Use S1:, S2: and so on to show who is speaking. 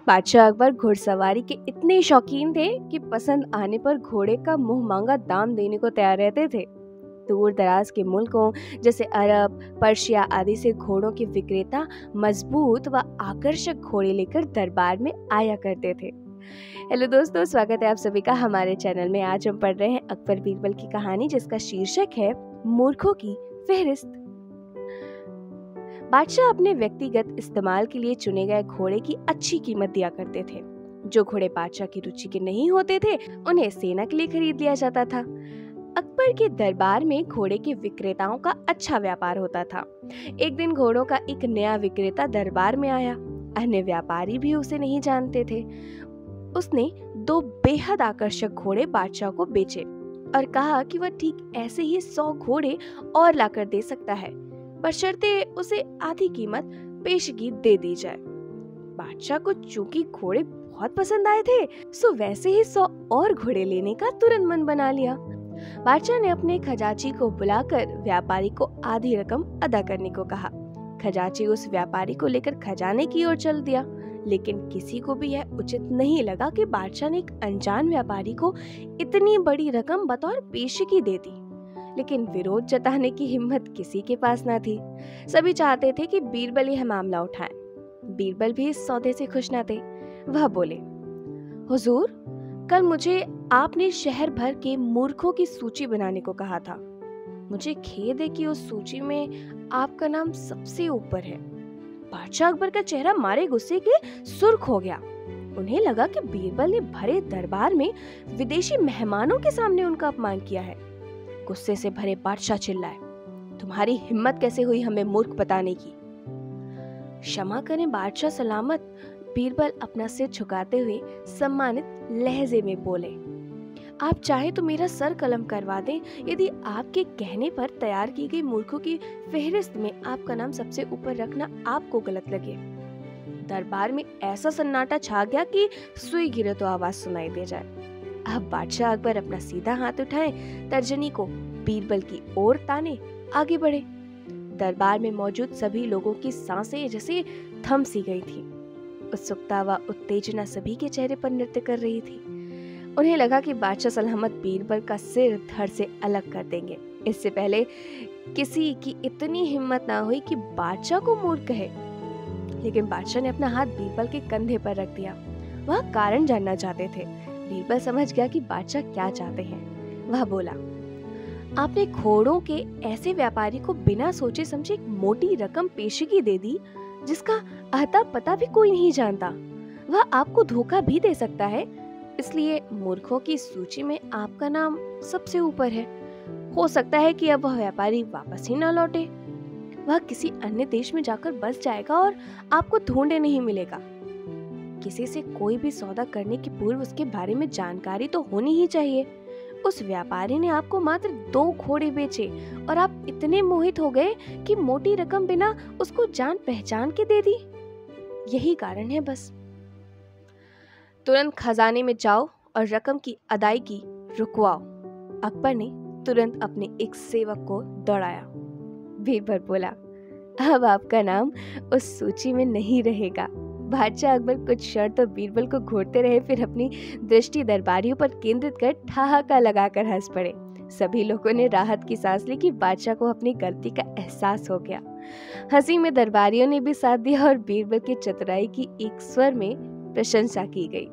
S1: बादशाह अकबर घुड़सवारी के इतने शौकीन थे कि पसंद आने पर घोड़े का मुंह मांगा दाम देने को तैयार रहते थे। दूर दराज के मुल्कों जैसे अरब, पर्शिया आदि से घोड़ों के विक्रेता मजबूत व आकर्षक घोड़े लेकर दरबार में आया करते थे। हेलो दोस्तों, स्वागत है आप सभी का हमारे चैनल में। आज हम पढ़ रहे हैं अकबर बीरबल की कहानी, जिसका शीर्षक है मूर्खों की फेहरिस्त। बादशाह अपने व्यक्तिगत इस्तेमाल के लिए चुने गए घोड़े की अच्छी कीमत दिया करते थे। जो घोड़े बादशाह की रुचि के नहीं होते थे, उन्हें सेना के लिए खरीद लिया जाता था। अकबर के दरबार में घोड़े के विक्रेताओं का अच्छा व्यापार होता था। एक दिन घोड़ों का एक नया विक्रेता दरबार में आया। अन्य व्यापारी भी उसे नहीं जानते थे। उसने 2 बेहद आकर्षक घोड़े बादशाह को बेचे और कहा कि वह ठीक ऐसे ही 100 घोड़े और लाकर दे सकता है, बशर्ते उसे आधी कीमत पेशगी दे दी जाए। बादशाह को चूंकि घोड़े बहुत पसंद आए थे, सो वैसे ही 100 और घोड़े लेने का तुरंत मन बना लिया। बादशाह ने अपने खजांची को बुलाकर व्यापारी को आधी रकम अदा करने को कहा। खजांची उस व्यापारी को लेकर खजाने की ओर चल दिया, लेकिन किसी को भी यह उचित नहीं लगा कि बादशाह ने एक अनजान व्यापारी को इतनी बड़ी रकम बतौर पेशगी दे दी। लेकिन विरोध जताने की हिम्मत किसी के पास न थी। सभी चाहते थे कि बीरबल यह मामला उठाएं। बीरबल भी इस सौदे से खुश न थे। वह बोले, हुजूर, कल मुझे आपने शहर भर के मूर्खों की सूची बनाने को कहा था। मुझे खेद है कि उस सूची में आपका नाम सबसे ऊपर है। बादशाह अकबर का चेहरा मारे गुस्से के सुर्ख हो गया। उन्हें लगा कि बीरबल ने भरे दरबार में विदेशी मेहमानों के सामने उनका अपमान किया है। गुस्से से भरे बादशाह चिल्लाए, तुम्हारी हिम्मत कैसे हुई हमें मूर्ख बताने की? क्षमा करें बादशाह सलामत, बीरबल अपना सिर झुकाते हुए सम्मानित लहजे में बोले। आप चाहे तो मेरा सर कलम करवा दें, यदि आपके कहने पर तैयार की गई मूर्खों की फेहरिस्त में आपका नाम सबसे ऊपर रखना आपको गलत लगे। दरबार में ऐसा सन्नाटा छा गया कि सुई गिरे तो आवाज सुनाई दे जाए। अब बादशाह अकबर अपना सीधा हाथ उठाए, तर्जनी को बीरबल की ओर ताने आगे बढ़े। दरबार में मौजूद सभी लोगों की सांसें जैसे थम सी गई थी। उत्सुकता व उत्तेजना सभी के चेहरे पर नृत्य कर रही थी। उन्हें लगा कि बादशाह सलामत बीरबल का सिर धड़ से अलग कर देंगे। इससे पहले किसी की इतनी हिम्मत ना हुई कि बादशाह को मूर्ख कहे। लेकिन बादशाह ने अपना हाथ बीरबल के कंधे पर रख दिया। वह कारण जानना चाहते थे। बीरबल समझ गया कि बादशाह क्या चाहते हैं। वह बोला, आपने घोड़ों के ऐसे व्यापारी को बिना सोचे समझे एक मोटी रकम पेशगी दे दी, जिसका अता पता भी कोई नहीं जानता। वह आपको धोखा भी दे सकता है, इसलिए मूर्खों की सूची में आपका नाम सबसे ऊपर है। हो सकता है कि अब वह व्यापारी वापस ही न लौटे। वह किसी अन्य देश में जाकर बस जाएगा और आपको ढूंढे नहीं मिलेगा। किसी से कोई भी सौदा करने के पूर्व उसके बारे में जानकारी तो होनी ही चाहिए। उस व्यापारी ने आपको मात्र 2 घोड़े बेचे और आप इतने मोहित हो गए कि मोटी रकम बिना उसको जान पहचान के दे दी। यही कारण है बस। तुरंत खजाने में जाओ और रकम की अदायगी रुकवाओ। अकबर ने तुरंत अपने एक सेवक को दौड़ाया। बीरबल बोला, अब आपका नाम उस सूची में नहीं रहेगा। बादशाह अकबर कुछ क्षण तो बीरबल को घूरते रहे, फिर अपनी दृष्टि दरबारियों पर केंद्रित कर ठहाका लगाकर हंस पड़े। सभी लोगों ने राहत की सांस ली कि बादशाह को अपनी गलती का एहसास हो गया। हंसी में दरबारियों ने भी साथ दिया और बीरबल की चतुराई की एक स्वर में प्रशंसा की गई।